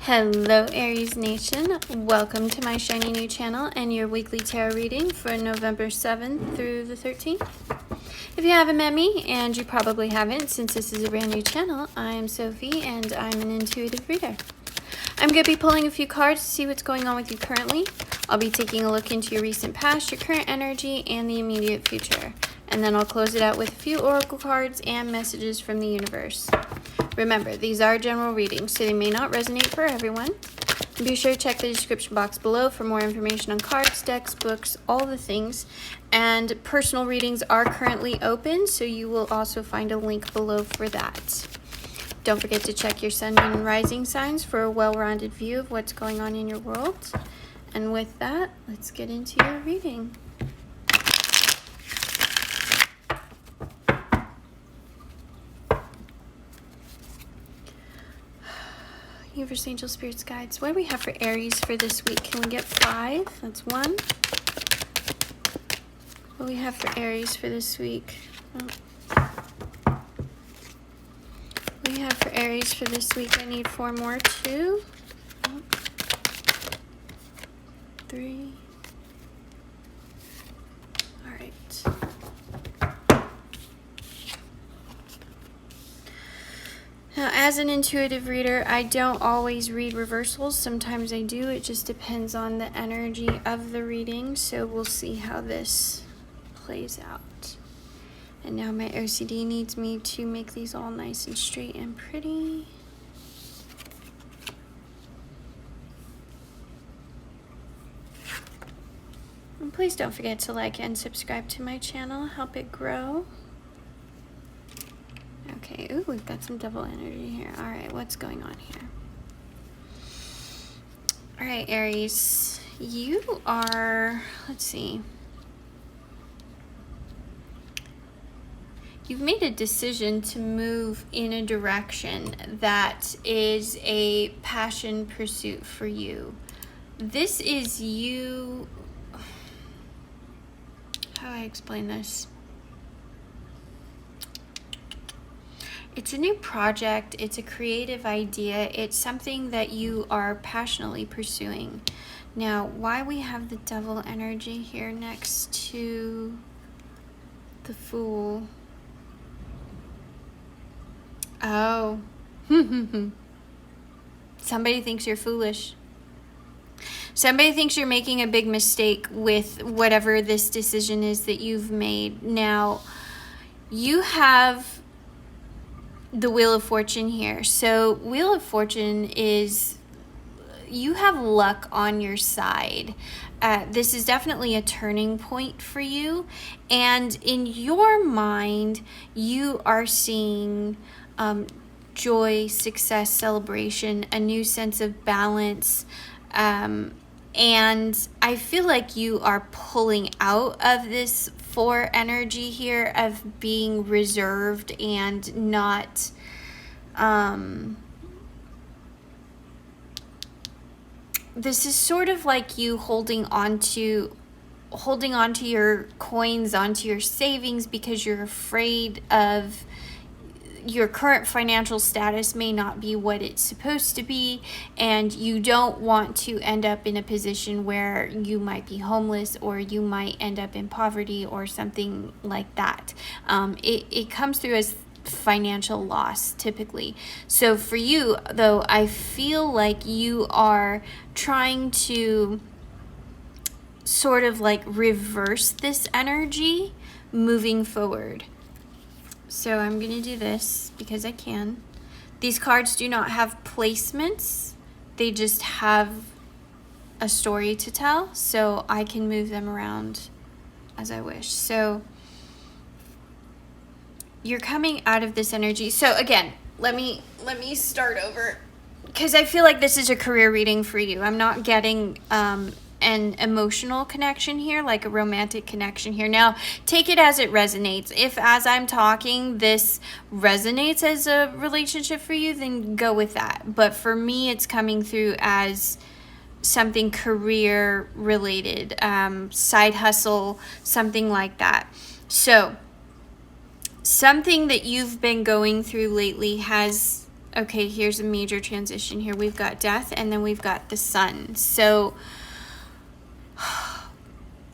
Hello Aries Nation, welcome to my shiny new channel and your weekly tarot reading for November 7th through the 13th. If you haven't met me, and you probably haven't since this is a brand new channel, I'm Sophie and I'm an intuitive reader. I'm going to be pulling a few cards to see what's going on with you currently. I'll be taking a look into your recent past, your current energy, and the immediate future. And then I'll close it out with a few oracle cards and messages from the universe. Remember, these are general readings, so they may not resonate for everyone. Be sure to check the description box below for more information on cards, decks, books, all the things. And personal readings are currently open, so you will also find a link below for that. Don't forget to check your sun, moon, and rising signs for a well-rounded view of what's going on in your world. And with that, let's get into your reading. Universe, angel, spirits, guides. What do we have for Aries for this week? Can we get 5? That's 1. What do we have for Aries for this week? What do we have for Aries for this week? I need 4 more. 2. 3. All right. Now, as an intuitive reader, I don't always read reversals. Sometimes I do. It just depends on the energy of the reading. So we'll see how this plays out. And now my OCD needs me to make these all nice and straight and pretty. And please don't forget to like and subscribe to my channel. Help it grow. Okay, ooh, we've got some double energy here. All right, what's going on here? All right, Aries, you are, let's see. You've made a decision to move in a direction that is a passion pursuit for you. This is you, how do I explain this? It's a new project, it's a creative idea, it's something that you are passionately pursuing. Now, why we have the devil energy here next to the Fool? Oh, somebody thinks you're foolish. Somebody thinks you're making a big mistake with whatever this decision is that you've made. Now, you have the Wheel of Fortune here. So Wheel of Fortune is, you have luck on your side. This is definitely a turning point for you. And in your mind, you are seeing joy, success, celebration, a new sense of balance. And I feel like you are pulling out of this 4 energy here of being reserved and not this is sort of like you holding on to your coins, onto your savings, because you're afraid of your current financial status may not be what it's supposed to be, and you don't want to end up in a position where you might be homeless or you might end up in poverty or something like that. It comes through as financial loss typically. So for you though, I feel like you are trying to sort of like reverse this energy moving forward. So I'm going to do this because I can. These cards do not have placements. They just have a story to tell. So I can move them around as I wish. So you're coming out of this energy. So again, let me start over, because I feel like this is a career reading for you. I'm not getting an emotional connection here, like a romantic connection here. Now, take it as it resonates. If as I'm talking, this resonates as a relationship for you, then go with that. But for me, it's coming through as something career related, side hustle, something like that. So something that you've been going through lately has Okay, here's a major transition here. We've got death, and then we've got the sun. So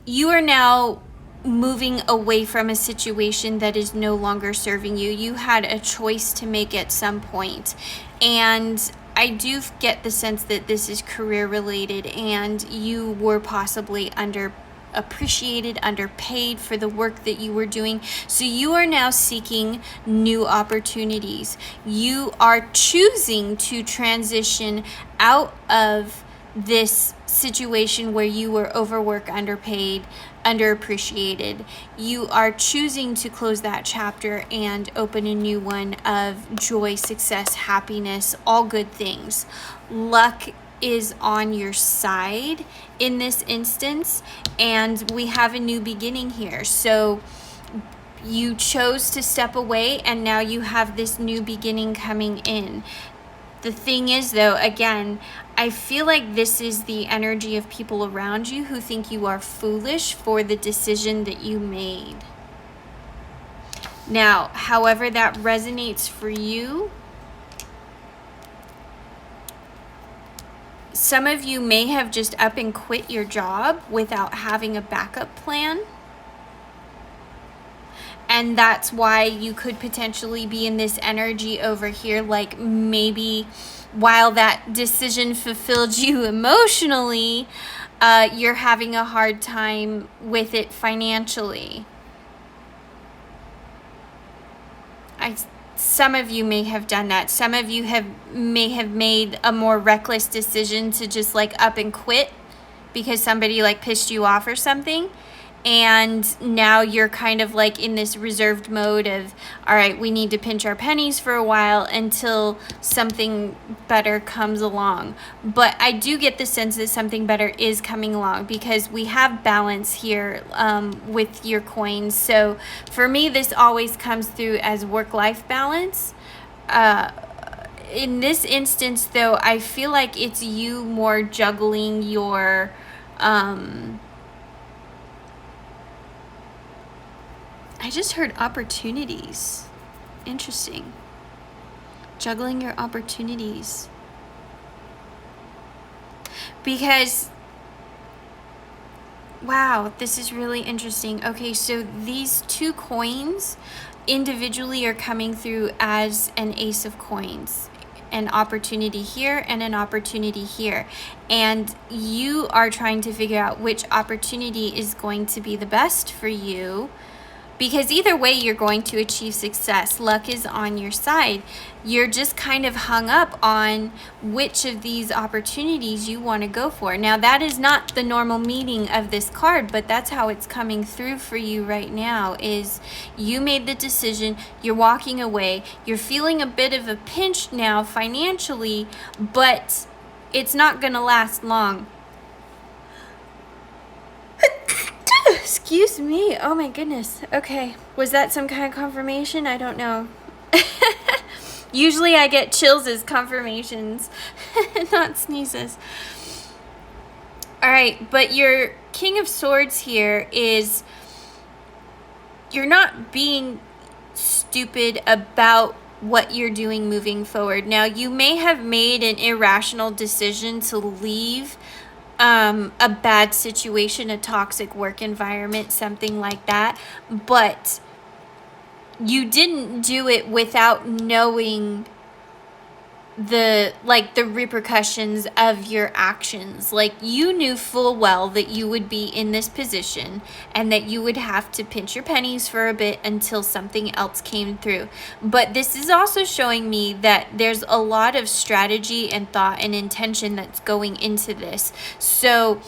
you are now moving away from a situation that is no longer serving you. You had a choice to make at some point. And I do get the sense that this is career related, and you were possibly underappreciated, underpaid for the work that you were doing. So you are now seeking new opportunities. You are choosing to transition out of this situation where you were overworked, underpaid, underappreciated. You are choosing to close that chapter and open a new one of joy, success, happiness, all good things. Luck is on your side in this instance, and we have a new beginning here. So you chose to step away, and now you have this new beginning coming in. The thing is, though, again, I feel like this is the energy of people around you who think you are foolish for the decision that you made. Now, however that resonates for you, some of you may have just up and quit your job without having a backup plan. And that's why you could potentially be in this energy over here, like maybe while that decision fulfilled you emotionally, you're having a hard time with it financially. Some of you may have done that. Some of you may have made a more reckless decision to just like up and quit because somebody like pissed you off or something. And now you're kind of like in this reserved mode of, all right, we need to pinch our pennies for a while until something better comes along. But I do get the sense that something better is coming along because we have balance here with your coins. So for me, this always comes through as work-life balance. In this instance, though, I feel like it's you more juggling your... I just heard opportunities. Interesting. Juggling your opportunities. Because, wow, this is really interesting. Okay, so these two coins individually are coming through as an ace of coins. An opportunity here and an opportunity here. And you are trying to figure out which opportunity is going to be the best for you. Because either way, you're going to achieve success. Luck is on your side. You're just kind of hung up on which of these opportunities you want to go for. Now, that is not the normal meaning of this card, but that's how it's coming through for you right now, is you made the decision, you're walking away, you're feeling a bit of a pinch now financially, but it's not going to last long. Excuse me. Oh my goodness. Okay. Was that some kind of confirmation? I don't know. Usually I get chills as confirmations, not sneezes. All right. But your King of Swords here is you're not being stupid about what you're doing moving forward. Now, you may have made an irrational decision to leave a bad situation, a toxic work environment, something like that, but you didn't do it without knowing the repercussions of your actions. Like, you knew full well that you would be in this position and that you would have to pinch your pennies for a bit until something else came through. But this is also showing me that there's a lot of strategy and thought and intention that's going into this. So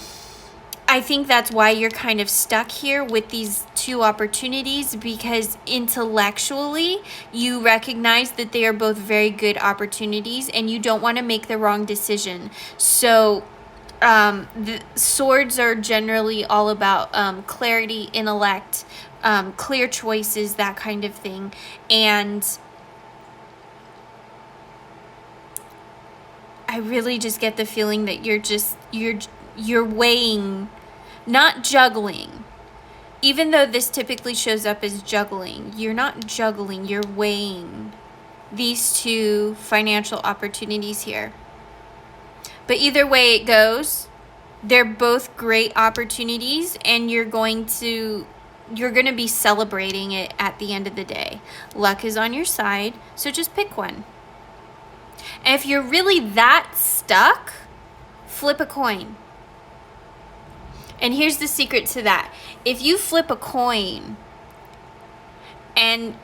I think that's why you're kind of stuck here with these two opportunities, because intellectually you recognize that they are both very good opportunities and you don't want to make the wrong decision. So the swords are generally all about clarity, intellect, clear choices, that kind of thing. And I really just get the feeling that you're weighing, not juggling. Even though this typically shows up as juggling, you're not juggling, you're weighing these two financial opportunities here. But either way it goes, they're both great opportunities, and you're going to be celebrating it at the end of the day. Luck is on your side, so just pick one. And if you're really that stuck, flip a coin. And here's the secret to that. If you flip a coin and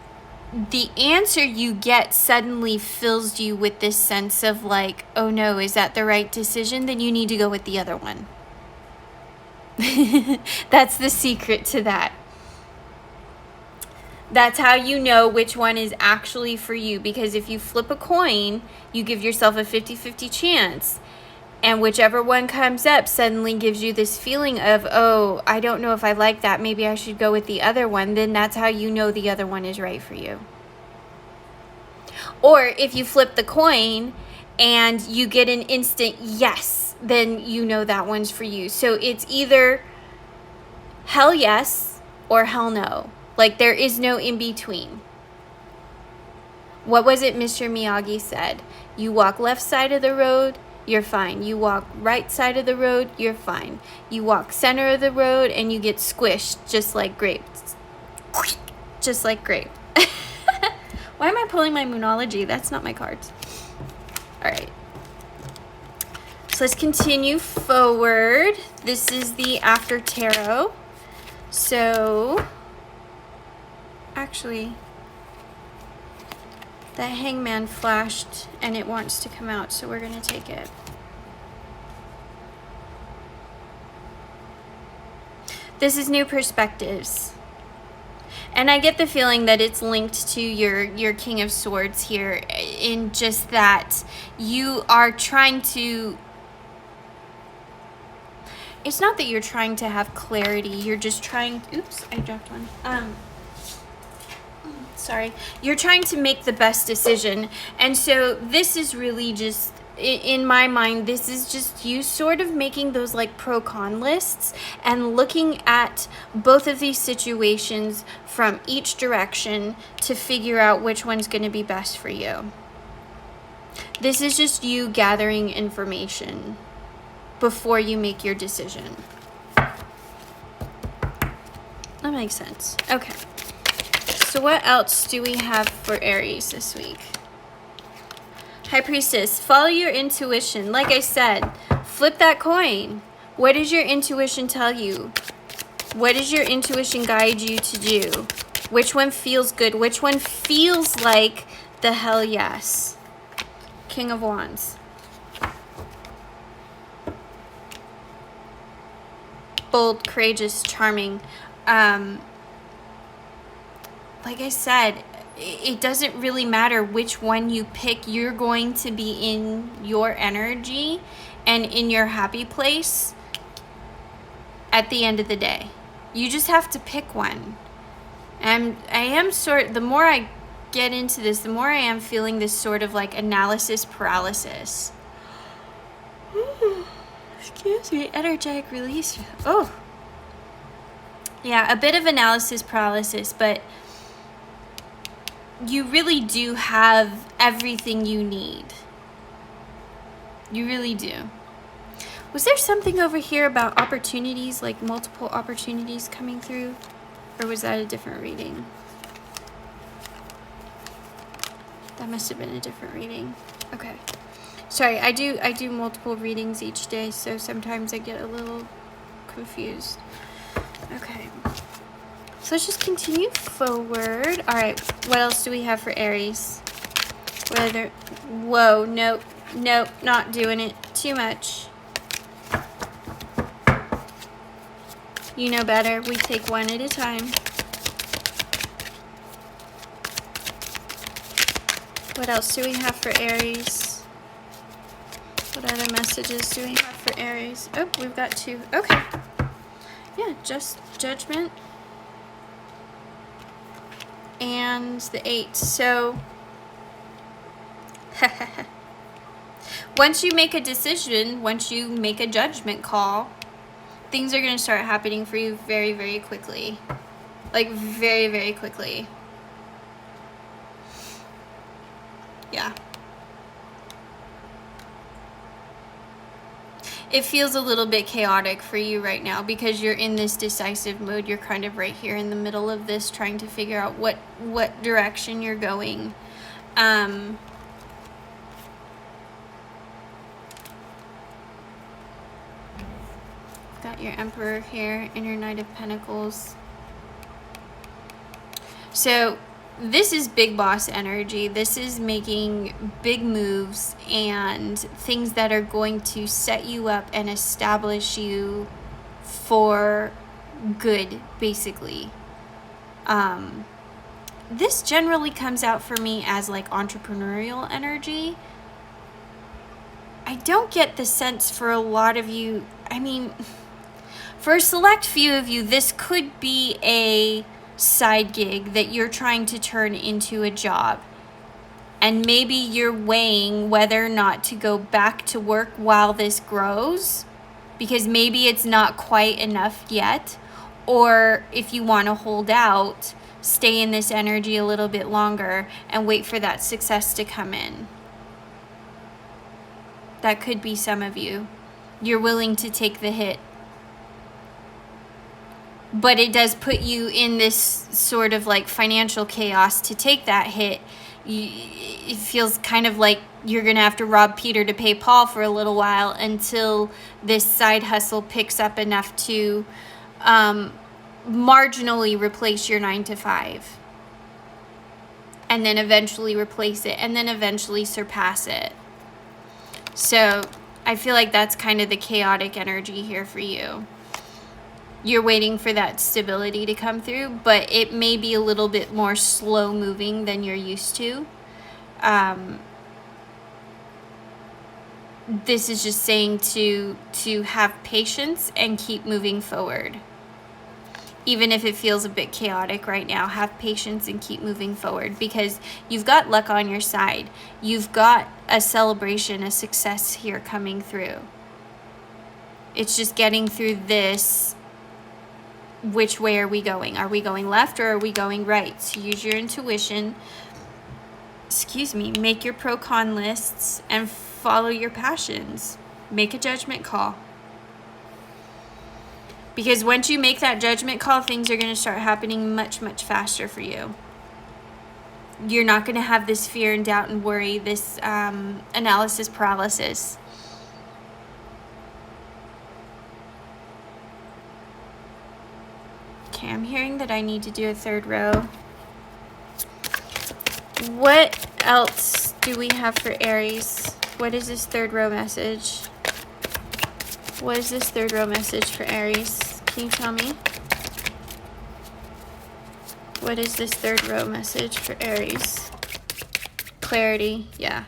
the answer you get suddenly fills you with this sense of like, oh no, is that the right decision? Then you need to go with the other one. That's the secret to that. That's how you know which one is actually for you. Because if you flip a coin, you give yourself a 50-50 chance. And whichever one comes up suddenly gives you this feeling of, oh, I don't know if I like that. Maybe I should go with the other one. Then that's how you know the other one is right for you. Or if you flip the coin and you get an instant yes, then you know that one's for you. So it's either hell yes or hell no. Like, there is no in between. What was it Mr. Miyagi said? You walk left side of the road, you're fine. You walk right side of the road, you're fine. You walk center of the road and you get squished just like grape. Just like grape. Why am I pulling my Moonology? That's not my cards. All right. So let's continue forward. This is the After Tarot. So, actually, the Hangman flashed and it wants to come out, so we're going to take it. This is New Perspectives. And I get the feeling that it's linked to your King of Swords here, in just that you are trying to... It's not that you're trying to have clarity, you're just trying... Oops, I dropped one. Sorry. You're trying to make the best decision. And so this is really just, in my mind, this is just you sort of making those like pro-con lists and looking at both of these situations from each direction to figure out which one's going to be best for you. This is just you gathering information before you make your decision. That makes sense. Okay. So what else do we have for Aries this week? High Priestess, follow your intuition. Like I said, flip that coin. What does your intuition tell you? What does your intuition guide you to do? Which one feels good? Which one feels like the hell yes? King of Wands. Bold, courageous, charming. Like I said, it doesn't really matter which one you pick. You're going to be in your energy and in your happy place at the end of the day. You just have to pick one. And the more I get into this, the more I am feeling this sort of like analysis paralysis. Ooh, excuse me, energetic release. Oh. Yeah, a bit of analysis paralysis, but you really do have everything you need. You really do. Was there something over here about opportunities, like multiple opportunities coming through? Or was that a different reading? That must have been a different reading. Okay. Sorry, I do multiple readings each day, so sometimes I get a little confused. Okay. So let's just continue forward. All right, what else do we have for Aries? Whoa, nope, not doing it. Too much. You know better. We take one at a time. What else do we have for Aries? What other messages do we have for Aries? Oh, we've got two. Okay. Yeah, just Judgment. And the 8. So once you make a decision, once you make a judgment call, things are going to start happening for you very, very quickly. Like very, very quickly. Yeah. It feels a little bit chaotic for you right now because you're in this decisive mode. You're kind of right here in the middle of this, trying to figure out what direction you're going. Got your Emperor here and your Knight of Pentacles. So this is big boss energy. This is making big moves and things that are going to set you up and establish you for good, basically. This generally comes out for me as like entrepreneurial energy. I don't get the sense for a lot of you, I mean, for a select few of you, this could be a side gig that you're trying to turn into a job. And maybe you're weighing whether or not to go back to work while this grows, because maybe it's not quite enough yet. Or if you want to hold out, stay in this energy a little bit longer and wait for that success to come in. That could be some of you. You're willing to take the hit. But it does put you in this sort of like financial chaos to take that hit. It feels kind of like you're going to have to rob Peter to pay Paul for a little while until this side hustle picks up enough to marginally replace your 9-to-5. And then eventually replace it, and then eventually surpass it. So I feel like that's kind of the chaotic energy here for you. You're waiting for that stability to come through, but it may be a little bit more slow moving than you're used to. This is just saying to have patience and keep moving forward. Even if it feels a bit chaotic right now, have patience and keep moving forward, because you've got luck on your side. You've got a celebration, a success here coming through. It's just getting through this. Which way are we going? Are we going left or are we going right? So use your intuition. Make your pro-con lists and follow your passions. Make a judgment call. Because once you make that judgment call, things are going to start happening much, much faster for you. You're not going to have this fear and doubt and worry, this analysis paralysis. Okay, I'm hearing that I need to do a third row. What else do we have for Aries? What is this third row message? What is this third row message for Aries? Can you tell me? What is this third row message for Aries? Clarity, yeah.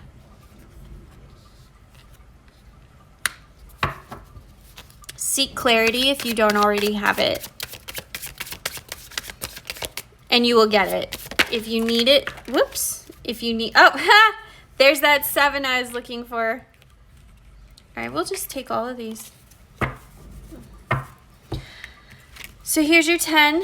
Seek clarity if you don't already have it. And you will get it. If you need it, there's that 7 I was looking for. All right, we'll just take all of these. So here's your 10.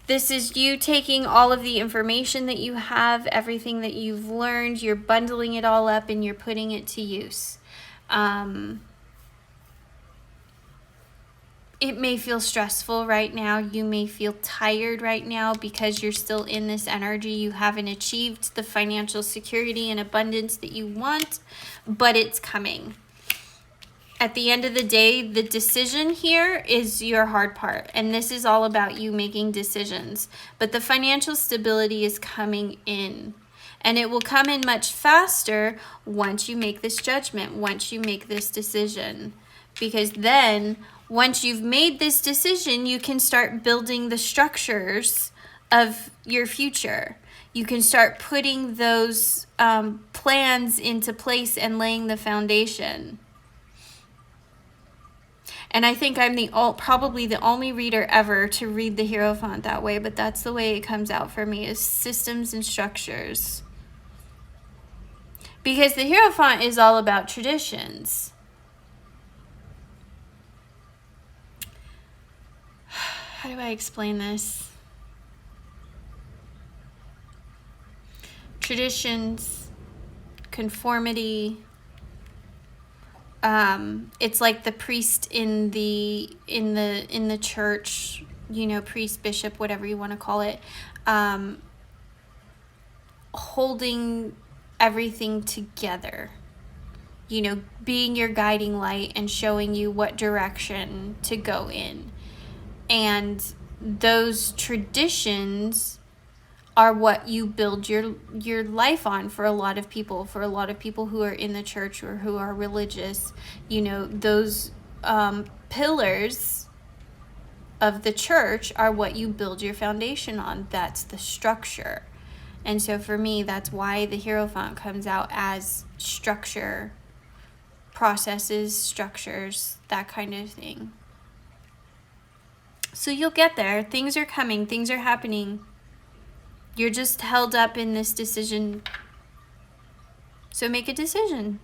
This is you taking all of the information that you have, everything that you've learned, you're bundling it all up and you're putting it to use. It may feel stressful right now. You may feel tired right now because you're still in this energy. You haven't achieved the financial security and abundance that you want, but it's coming. At the end of the day, the decision here is your hard part, and this is all about you making decisions. But the financial stability is coming in, and it will come in much faster once you make this judgment, once you make this decision. Because then, once you've made this decision, you can start building the structures of your future. You can start putting those plans into place and laying the foundation. And I think I'm probably the only reader ever to read the Hierophant that way, but that's the way it comes out for me, is systems and structures. Because the Hierophant is all about traditions. How do I explain this? traditions, conformity. It's like the priest in the church, you know, priest, bishop, whatever you want to call it, holding everything together, you know, being your guiding light and showing you what direction to go in. And those traditions are what you build your life on for a lot of people. For a lot of people who are in the church or who are religious, you know, those pillars of the church are what you build your foundation on. That's the structure. And so for me, that's why the Hierophant comes out as structure, processes, structures, that kind of thing. So you'll get there. Things are coming. Things are happening. You're just held up in this decision. So make a decision.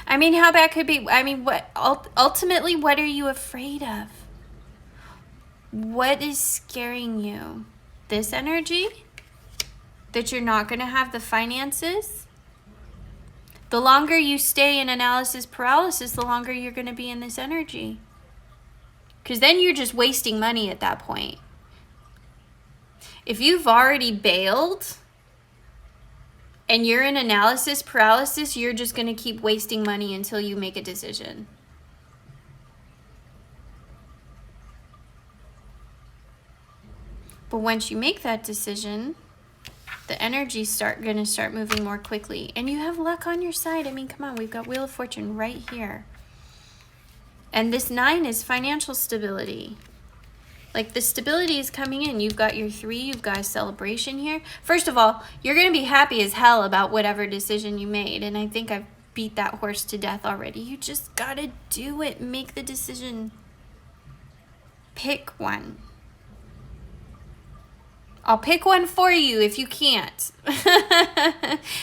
I mean, how bad could it be? I mean, ultimately, what are you afraid of? What is scaring you? This energy? That you're not going to have the finances? The longer you stay in analysis paralysis, the longer you're going to be in this energy. Because then you're just wasting money at that point. If you've already bailed and you're in analysis paralysis, you're just going to keep wasting money until you make a decision. But once you make that decision, the energy's going to start moving more quickly. And you have luck on your side. I mean, come on, we've got Wheel of Fortune right here. And this 9 is financial stability. Like, the stability is coming in. You've got your 3, you've got a celebration here. First of all, you're going to be happy as hell about whatever decision you made. And I think I've beat that horse to death already. You just got to do it. Make the decision. Pick one. I'll pick one for you if you can't.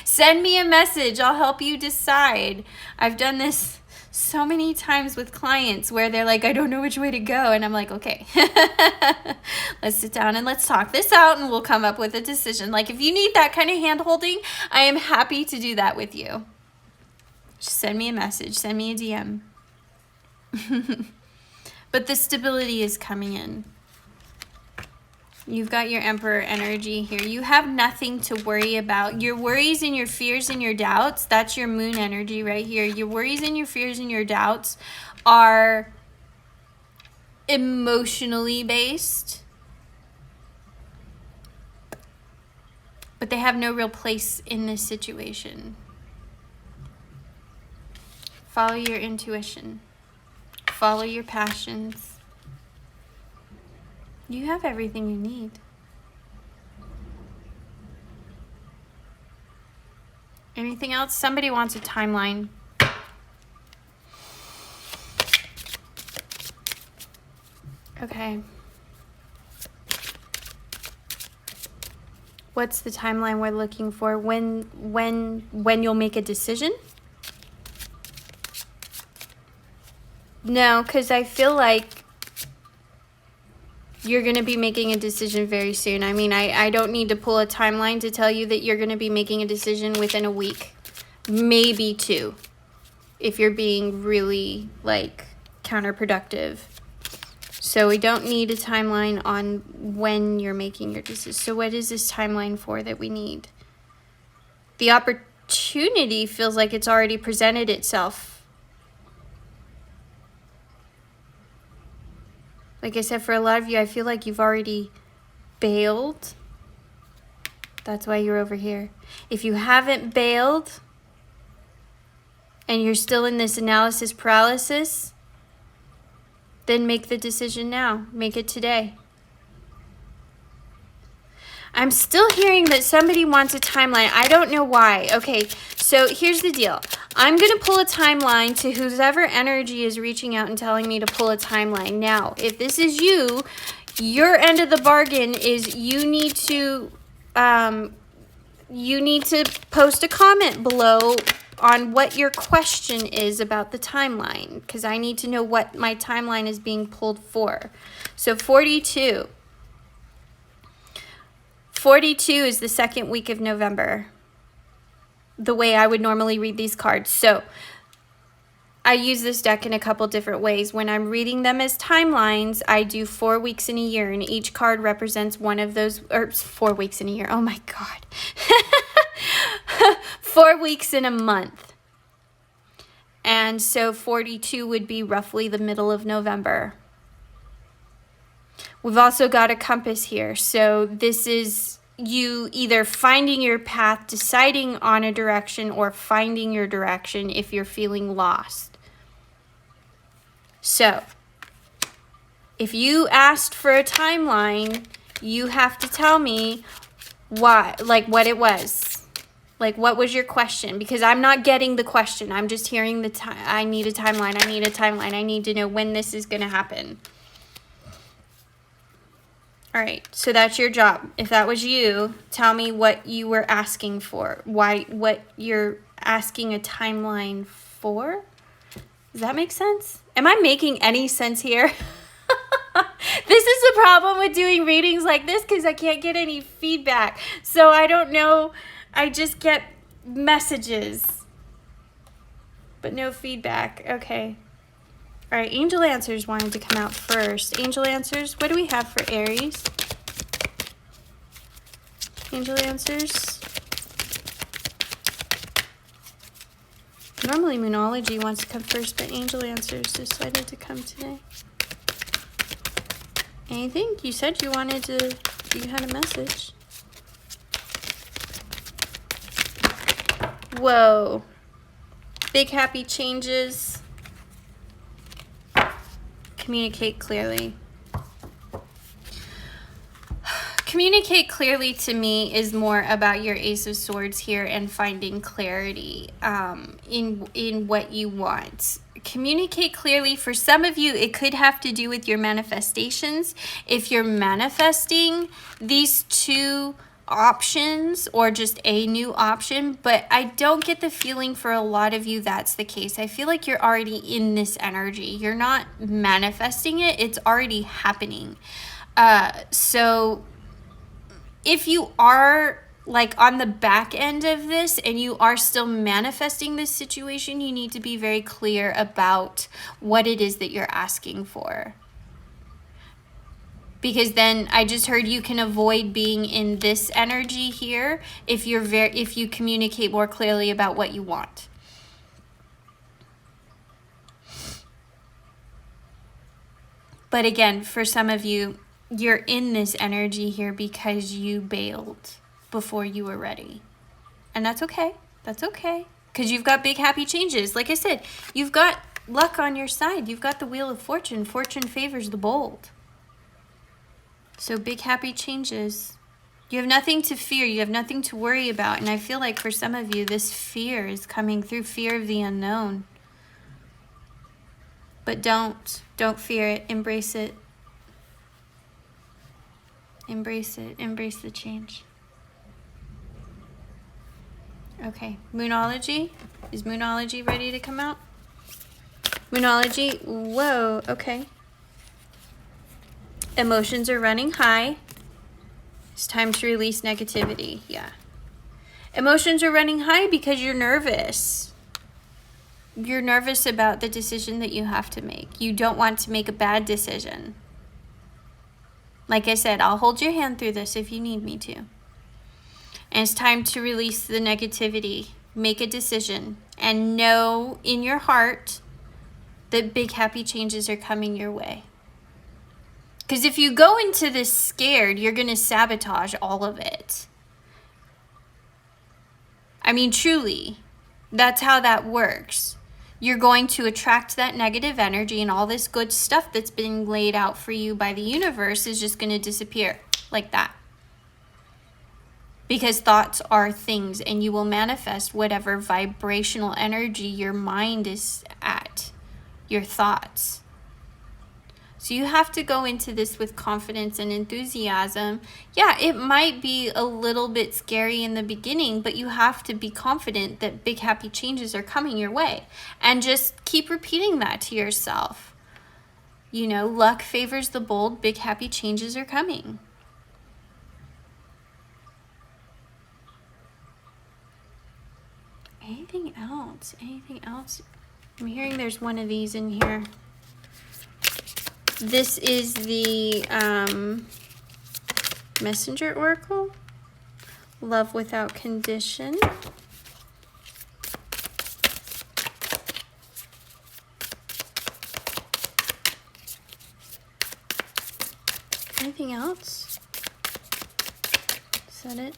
Send me a message. I'll help you decide. I've done this so many times with clients where they're like, I don't know which way to go. And I'm like, okay, let's sit down and let's talk this out and we'll come up with a decision. Like, if you need that kind of hand holding, I am happy to do that with you. Just send me a message, send me a DM. But the stability is coming in. You've got your Emperor energy here. You have nothing to worry about. Your worries and your fears and your doubts, that's your Moon energy right here. Your worries and your fears and your doubts are emotionally based, but they have no real place in this situation. Follow your intuition. Follow your passions. You have everything you need. Anything else? Somebody wants a timeline. Okay. What's the timeline we're looking for? When you'll make a decision? No, because I feel like you're going to be making a decision very soon. I mean, I don't need to pull a timeline to tell you that you're going to be making a decision within a week. Maybe 2. If you're being really, like, counterproductive. So we don't need a timeline on when you're making your decision. So what is this timeline for that we need? The opportunity feels like it's already presented itself. Like I said, for a lot of you, I feel like you've already bailed. That's why you're over here. If you haven't bailed and you're still in this analysis paralysis, then make the decision now. Make it today. I'm still hearing that somebody wants a timeline. I don't know why. Okay, so here's the deal. I'm going to pull a timeline to whoever energy is reaching out and telling me to pull a timeline. Now, if this is you, your end of the bargain is you need to post a comment below on what your question is about the timeline, because I need to know what my timeline is being pulled for. So 42. 42 is the second week of November, the way I would normally read these cards. So I use this deck in a couple different ways. When I'm reading them as timelines, I do 4 weeks in a year, and each card represents one of those, or 4 weeks in a year. Oh my God. 4 weeks in a month. And so 42 would be roughly the middle of November. We've also got a compass here. So this is you either finding your path, deciding on a direction, or finding your direction if you're feeling lost. So if you asked for a timeline, you have to tell me why, like what it was. Like, what was your question? Because I'm not getting the question. I'm just hearing the time. I need a timeline. I need a timeline. I need to know when this is going to happen. All right. So that's your job. If that was you, tell me what you were asking for. What you're asking a timeline for? Does that make sense? Am I making any sense here? This is the problem with doing readings like this, because I can't get any feedback. So I don't know. I just get messages, but no feedback. Okay. All right. Angel Answers wanted to come out first. Angel Answers, what do we have for Aries? Angel Answers. Normally Moonology wants to come first, but Angel Answers decided to come today. Anything? You said you wanted to, you had a message. Whoa. Big happy changes. Communicate clearly. Communicate clearly to me is more about your Ace of Swords here and finding clarity in what you want. Communicate clearly. For some of you, it could have to do with your manifestations. If you're manifesting these two options or just a new option, but I don't get the feeling for a lot of you that's the case. I feel like you're already in this energy. You're not manifesting it. It's already happening. So if you are like on the back end of this and you are still manifesting this situation, you need to be very clear about what it is that you're asking for. Because then I just heard you can avoid being in this energy here if you communicate more clearly about what you want. But again, for some of you, you're in this energy here because you bailed before you were ready. And that's okay. That's okay. Because you've got big happy changes. Like I said, you've got luck on your side. You've got the Wheel of Fortune. Fortune favors the bold. So big happy changes. You have nothing to fear. You have nothing to worry about. And I feel like for some of you, this fear is coming through, fear of the unknown. But don't fear it. Embrace it. Embrace it. Embrace the change. Okay. Moonology. Is Moonology ready to come out? Moonology. Whoa. Okay. Emotions are running high. It's time to release negativity. Yeah. Emotions are running high because you're nervous. You're nervous about the decision that you have to make. You don't want to make a bad decision. Like I said, I'll hold your hand through this if you need me to. And it's time to release the negativity. Make a decision. And know in your heart that big happy changes are coming your way. Because if you go into this scared, you're going to sabotage all of it. I mean, truly, that's how that works. You're going to attract that negative energy, and all this good stuff that's been laid out for you by the universe is just going to disappear like that. Because thoughts are things, and you will manifest whatever vibrational energy your mind is at, your thoughts. So you have to go into this with confidence and enthusiasm. Yeah, it might be a little bit scary in the beginning, but you have to be confident that big happy changes are coming your way. And just keep repeating that to yourself. You know, luck favors the bold, big happy changes are coming. Anything else? Anything else? I'm hearing there's one of these in here. This is the Messenger Oracle. Love without condition. Anything else? Is that it?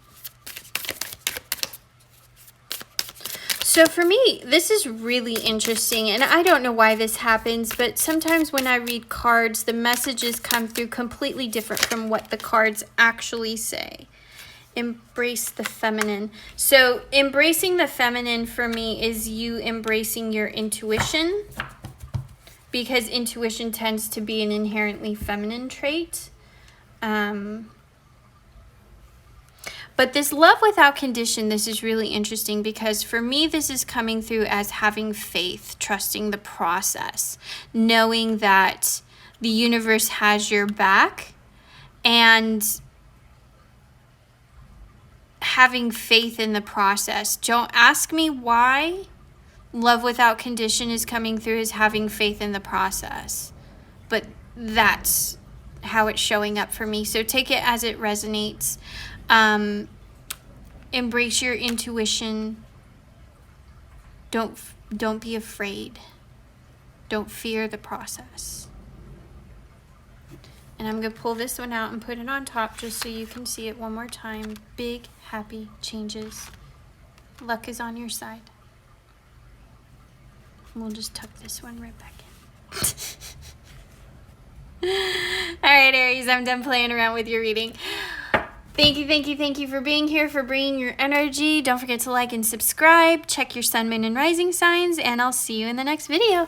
So for me, this is really interesting, and I don't know why this happens, but sometimes when I read cards, the messages come through completely different from what the cards actually say. Embrace the feminine. So embracing the feminine for me is you embracing your intuition, because intuition tends to be an inherently feminine trait. But this love without condition, this is really interesting because for me, this is coming through as having faith, trusting the process, knowing that the universe has your back, and having faith in the process. Don't ask me why love without condition is coming through as having faith in the process, but that's how it's showing up for me. So take it as it resonates. Embrace your intuition. Don't be afraid. Don't fear the process. And I'm going to pull this one out and put it on top just so you can see it one more time. Big, happy changes. Luck is on your side. And we'll just tuck this one right back in. All right, Aries, I'm done playing around with your reading. Thank you for being here, for bringing your energy. Don't forget to like and subscribe. Check your sun, moon, and rising signs, and I'll see you in the next video.